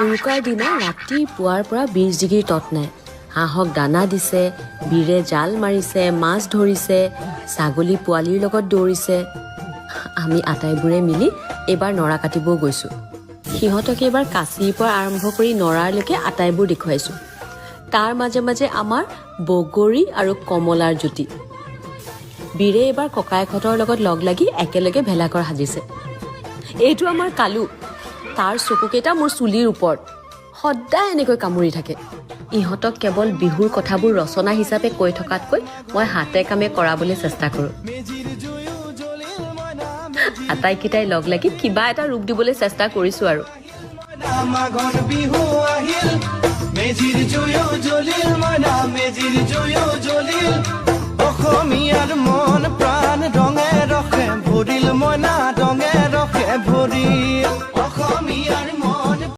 উৰুকাৰ দিনা ৰাতিপুৱাৰ পৰা 20 ডিগ্ৰী তত নাই। হাঁহক দানা দিছে, বীৰে জাল মাৰিছে, মাছ ধৰিছে, ছাগলী পোৱালিৰ লগত দৌৰিছে। আমি আটাইবোৰে মিলি এইবাৰ নৰা কাটিবও গৈছোঁ। সিহঁতক এইবাৰ কাঁচিৰ পৰা আৰম্ভ কৰি নৰালৈকে আটাইবোৰ দেখুৱাইছোঁ। তাৰ মাজে মাজে আমাৰ বগৰী আৰু কমলাৰ জুতি। বীৰে এইবাৰ ককায়েকহঁতৰ লগত লগ লাগি একেলগে ভেলাঘৰ সাজিছে। এইটো আমাৰ কালু। তাৰ চকুকেইটা মোৰ চুলিৰ ওপৰত সদায় এনেকৈ কামুৰি থাকে। ইহঁতক কেৱল বিহুৰ কথাবোৰ ৰচনা হিচাপে কৈ থকাতকৈ মই হাতে কামে কৰাবলৈ চেষ্টা কৰোঁ। আটাইকেইটাই লগ লাগি কিবা এটা ৰূপ দিবলৈ চেষ্টা কৰিছোঁ আৰু। অসমীয়াৰ মন প্ৰাণ ৰঙে ৰখে ভৰিল মইনা ৰঙে ৰখে ভৰিল অসমীয়াৰ মন